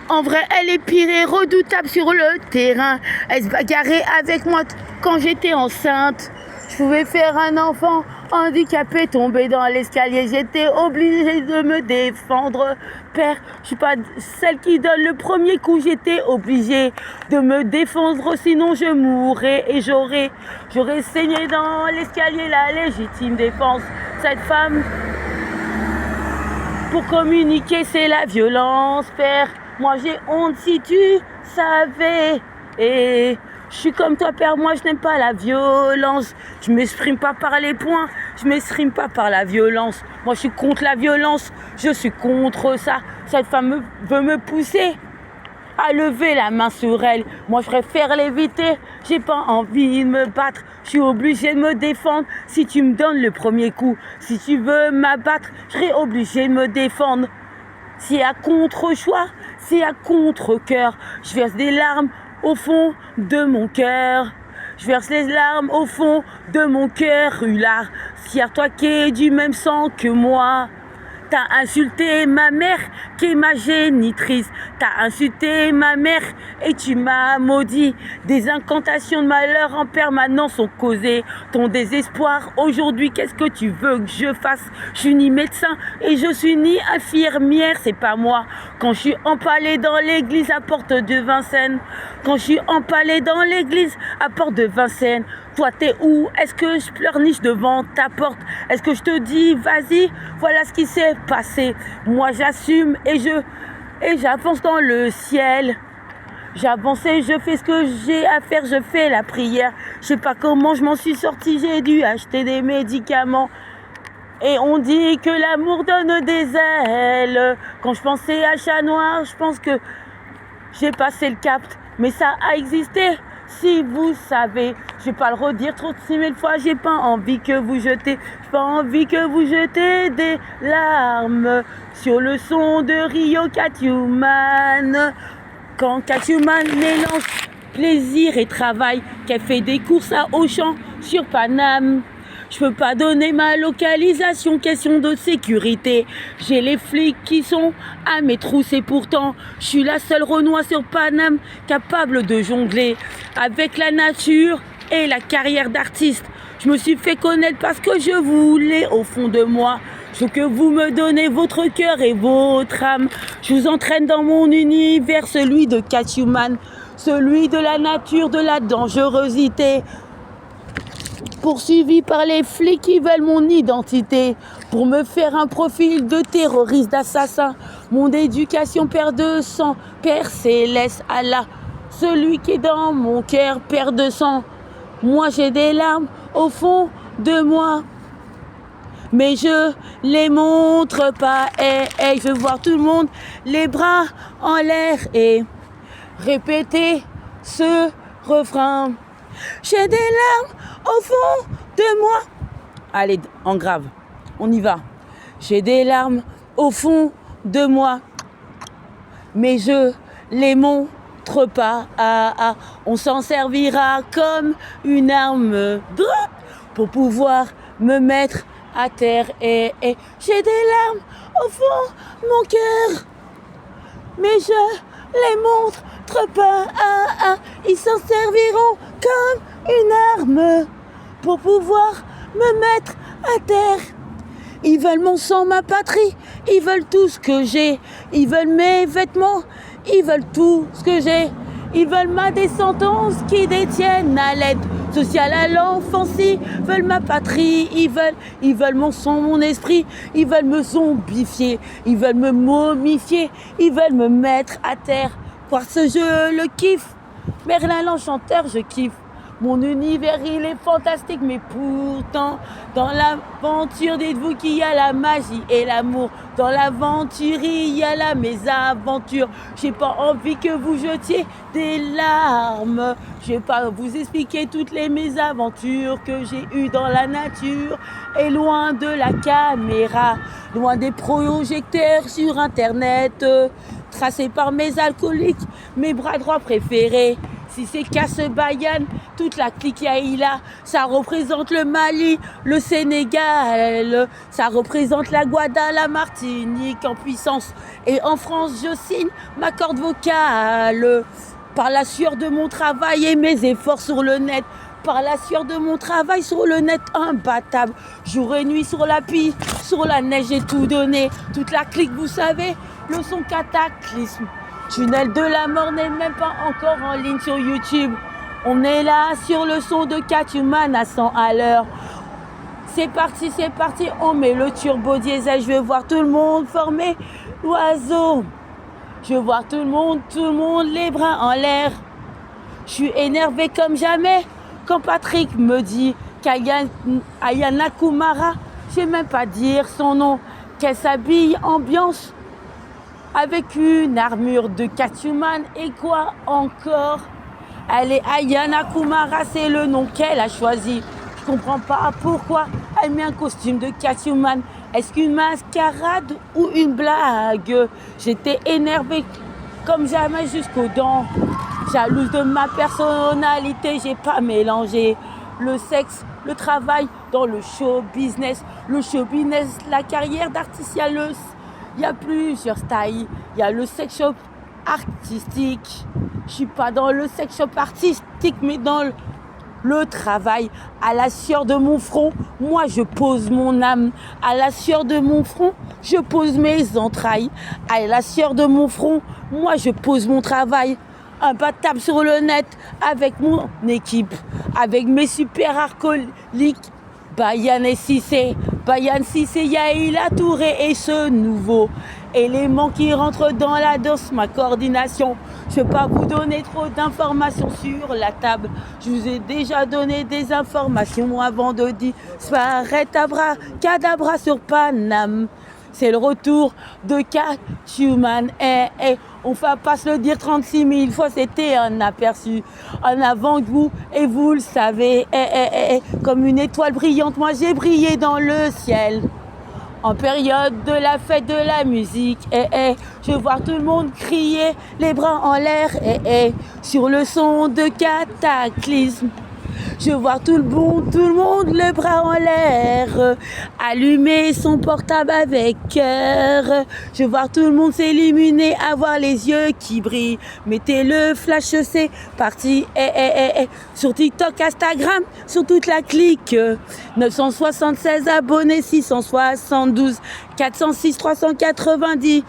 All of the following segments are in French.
En vrai, elle est pire et redoutable sur le terrain. Elle se bagarrait avec moi quand j'étais enceinte. Je pouvais faire un enfant handicapé tomber dans l'escalier. J'étais obligée de me défendre. Père, je suis pas celle qui donne le premier coup. J'étais obligée de me défendre, sinon je mourrais et j'aurais saigné dans l'escalier. La légitime défense. Cette femme, pour communiquer, c'est la violence, père. Moi j'ai honte si tu savais. Et je suis comme toi, père, moi je n'aime pas la violence. Je ne m'exprime pas par les poings, je ne m'exprime pas par la violence. Moi je suis contre la violence, je suis contre ça. Cette femme veut me pousser à lever la main sur elle. Moi je préfère l'éviter, j'ai pas envie de me battre. Je suis obligée de me défendre si tu me donnes le premier coup. Si tu veux m'abattre, je serai obligée de me défendre. Si à contre-choix, si à contre-cœur, je verse des larmes au fond de mon cœur. Je verse les larmes au fond de mon cœur, Rulard. Fier-toi qui est du même sang que moi. T'as insulté ma mère qui est ma génitrice. T'as insulté ma mère et tu m'as maudit. Des incantations de malheur en permanence sont causées. Ton désespoir aujourd'hui, qu'est-ce que tu veux que je fasse? Je suis ni médecin et je suis ni infirmière, c'est pas moi. Quand je suis empalée dans l'église à Porte de Vincennes, quand je suis empalée dans l'église à Porte de Vincennes, toi t'es où? Est-ce que je pleurniche devant ta porte? Est-ce que je te dis vas-y, voilà ce qui s'est passé? Moi j'assume et j'avance dans le ciel. J'avance et je fais ce que j'ai à faire, je fais la prière. Je sais pas comment je m'en suis sortie, j'ai dû acheter des médicaments. Et on dit que l'amour donne des ailes. Quand je pensais à Chat Noir, je pense que j'ai passé le cap, mais ça a existé. Si vous savez, je vais pas le redire 36 000 fois, j'ai pas envie que vous jetez, j'ai pas envie que vous jetez des larmes sur le son de Rio Catwoman. Quand Catwoman mélange plaisir et travail, qu'elle fait des courses à Auchan sur Paname. Je peux pas donner ma localisation, question de sécurité. J'ai les flics qui sont à mes trousses et pourtant, je suis la seule Renoir sur Paname capable de jongler avec la nature et la carrière d'artiste. Je me suis fait connaître parce que je voulais au fond de moi. Je veux que vous me donnez votre cœur et votre âme. Je vous entraîne dans mon univers, celui de Catwoman, celui de la nature, de la dangerosité. Poursuivi par les flics qui veulent mon identité pour me faire un profil de terroriste, d'assassin. Mon éducation perd de sang, Père céleste, Allah, celui qui est dans mon cœur perd de sang. Moi j'ai des larmes au fond de moi, mais je les montre pas. Je veux voir tout le monde les bras en l'air et répéter ce refrain. J'ai des larmes au fond de moi. Allez, en grave, on y va. J'ai des larmes au fond de moi, mais je les montre pas. On s'en servira comme une arme pour pouvoir me mettre à terre. Et j'ai des larmes au fond de mon cœur, mais je les montre pas. Ils s'en serviront comme une arme pour pouvoir me mettre à terre. Ils veulent mon sang, ma patrie, ils veulent tout ce que j'ai. Ils veulent mes vêtements, ils veulent tout ce que j'ai. Ils veulent ma descendance qui détiennent à l'aide sociale à l'enfance. Ils veulent ma patrie, ils veulent mon sang, mon esprit. Ils veulent me zombifier, ils veulent me momifier. Ils veulent me mettre à terre. Parce que je le kiffe. Merlin l'enchanteur, je kiffe. Mon univers, il est fantastique, mais pourtant, dans l'aventure, dites-vous qu'il y a la magie et l'amour. Dans l'aventure, il y a la mésaventure. J'ai pas envie que vous jetiez des larmes. Je vais pas vous expliquer toutes les mésaventures que j'ai eues dans la nature. Et loin de la caméra, loin des projecteurs sur Internet, tracés par mes alcooliques, mes bras droits préférés. Si c'est Casse Bayan, toute la clique Yaïla, ça représente le Mali, le Sénégal, ça représente la Guada, la Martinique en puissance. Et en France, je signe ma corde vocale. Par la sueur de mon travail et mes efforts sur le net. Par la sueur de mon travail sur le net imbattable. Jour et nuit sur la piste, sur la neige, j'ai tout donné. Toute la clique, vous savez, le son cataclysme. Tunnel de la mort n'est même pas encore en ligne sur YouTube. On est là sur le son de Cathuman à 100 à l'heure. C'est parti, on met le turbo diesel. Je veux voir tout le monde former l'oiseau. Je veux voir tout le monde, les bras en l'air. Je suis énervé comme jamais quand Patrick me dit qu'Ayana Kumara, je sais même pas dire son nom, qu'elle s'habille ambiance avec une armure de Cathuman et quoi encore. Elle est Ayana Kumara, c'est le nom qu'elle a choisi. Je comprends pas pourquoi elle met un costume de Cathuman. Est-ce qu'une mascarade ou une blague? J'étais énervée comme jamais jusqu'aux dents. Jalouse de ma personnalité, j'ai pas mélangé le sexe, le travail dans le show business. Le show business, la carrière d'artiste, il y a plusieurs styles. Il y a le sex shop artistique. Je suis pas dans le sex shop artistique, mais dans le travail. À la sueur de mon front, moi je pose mon âme. À la sueur de mon front, je pose mes entrailles. À la sueur de mon front, moi je pose mon travail. Imbattable sur le net avec mon équipe, avec mes super alcooliques. Bayan Cissé, Yaïla Touré et ce nouveau élément qui rentre dans la danse, ma coordination. Je ne vais pas vous donner trop d'informations sur la table. Je vous ai déjà donné des informations avant de disparaître cadabra sur Paname. C'est le retour de Cathuman. On va pas se le dire 36 000 fois, c'était un aperçu, un avant-goût. Et vous le savez, comme une étoile brillante, moi j'ai brillé dans le ciel. En période de la fête de la musique, je vois tout le monde crier, les bras en l'air, sur le son de Cataclysme. Je vois tout le monde, les bras en l'air, allumer son portable avec cœur. Je vois tout le monde s'illuminer, avoir les yeux qui brillent. Mettez le flash, c'est parti, sur TikTok, Instagram, sur toute la clique. 976 abonnés, 672, 406, 390,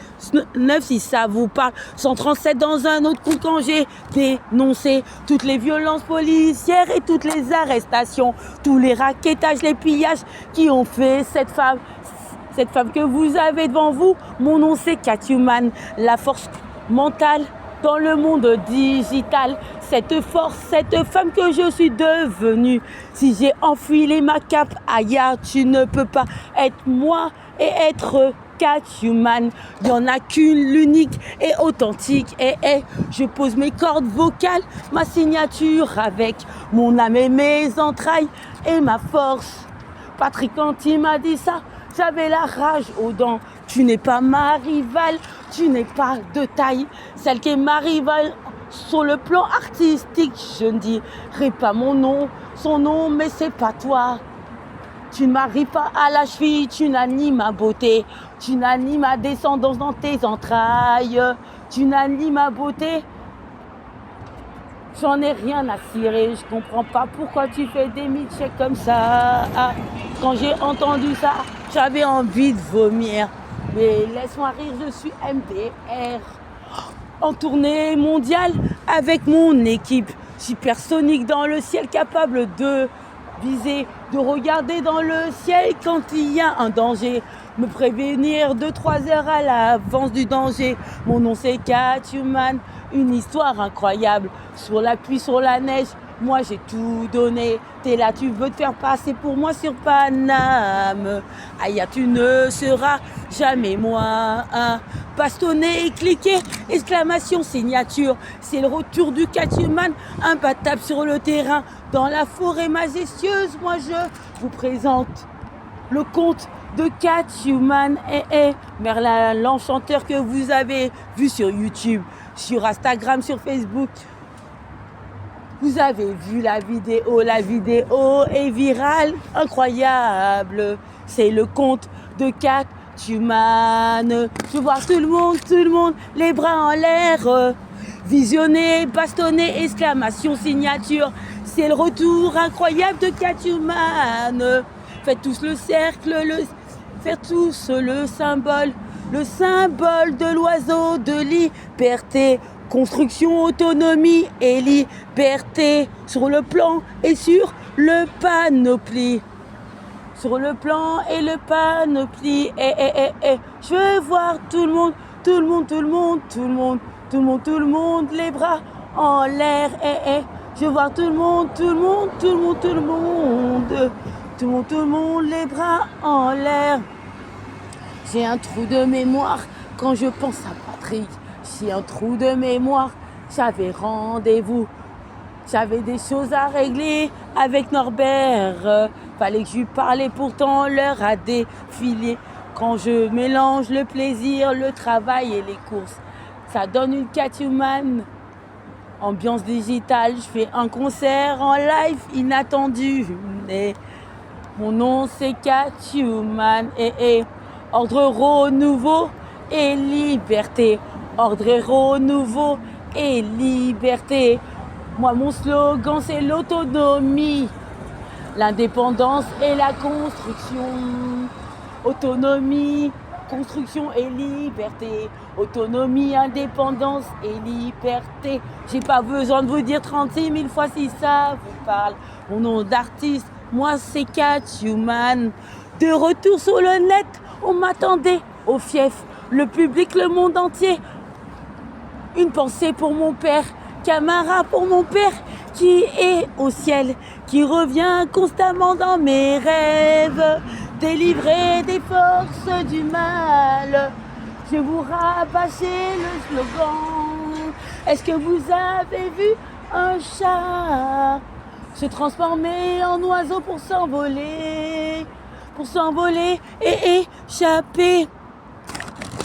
9 si ça vous parle. 137 dans un autre coup quand j'ai dénoncé toutes les violences policières et toutes les arrestations, tous les raquettages, les pillages qui ont fait cette femme que vous avez devant vous. Mon nom c'est Cathuman, la force mentale dans le monde digital. Cette force, cette femme que je suis devenue. Si j'ai enfilé ma cape, Aya, tu ne peux pas être moi et être Cathuman. Il n'y en a qu'une, l'unique et authentique. Je pose mes cordes vocales, ma signature avec mon âme et mes entrailles et ma force. Patrick, quand il m'a dit ça, j'avais la rage aux dents. Tu n'es pas ma rivale, tu n'es pas de taille. Celle qui est ma rivale sur le plan artistique, je ne dirai pas son nom, mais c'est pas toi. Tu ne m'arrives pas à la cheville, tu n'as ni ma beauté, tu n'as ni ma descendance dans tes entrailles, tu n'as ni ma beauté. J'en ai rien à cirer, je comprends pas pourquoi tu fais des milkshakes comme ça. Quand j'ai entendu ça, j'avais envie de vomir. Mais laisse-moi rire, je suis MDR. En tournée mondiale avec mon équipe. Supersonique dans le ciel, capable de viser, de regarder dans le ciel quand il y a un danger. Me prévenir 2-3 heures à l'avance du danger. Mon nom c'est Cathuman, une histoire incroyable. Sur la pluie, sur la neige, moi j'ai tout donné. T'es là, tu veux te faire passer pour moi sur Paname. Aïe, tu ne seras jamais moi. Bastonné et cliqué, exclamation, signature. C'est le retour du Cathuman, imbattable sur le terrain. Dans la forêt majestueuse, moi je vous présente le conte de Cathuman Merlin l'enchanteur que vous avez vu sur YouTube, sur Instagram, sur Facebook. Vous avez vu la vidéo est virale, incroyable. C'est le conte de Catwoman. Je vois tout le monde, les bras en l'air. Visionner, bastonner, exclamation, signature. C'est le retour incroyable de Catwoman. Faites tous le cercle, faites tous le symbole de l'oiseau de liberté. Construction, autonomie et liberté sur le plan et sur le panoplie. Sur le plan et le panoplie. Je veux voir tout le monde, les bras en l'air. Je veux voir tout le monde, les bras en l'air. J'ai un trou de mémoire quand je pense à Patrick. J'ai un trou de mémoire, j'avais rendez-vous. J'avais des choses à régler avec Norbert. Fallait que je lui parlais, pourtant l'heure a défilé. Quand je mélange le plaisir, le travail et les courses, ça donne une Catwoman. Ambiance digitale, je fais un concert en live inattendu. Et mon nom c'est Catwoman. Ordre renouveau et liberté. Ordre renouveau et liberté. Moi, mon slogan, c'est l'autonomie, l'indépendance et la construction. Autonomie, construction et liberté. Autonomie, indépendance et liberté. J'ai pas besoin de vous dire 36 000 fois si ça vous parle. Mon nom d'artiste, moi, c'est Catwoman. De retour sur le net, on m'attendait au fief. Le public, le monde entier. Une pensée pour mon père, Camara pour mon père qui est au ciel, qui revient constamment dans mes rêves, délivré des forces du mal. Je vous rabâchais le slogan. Est-ce que vous avez vu un chat se transformer en oiseau pour s'envoler et échapper?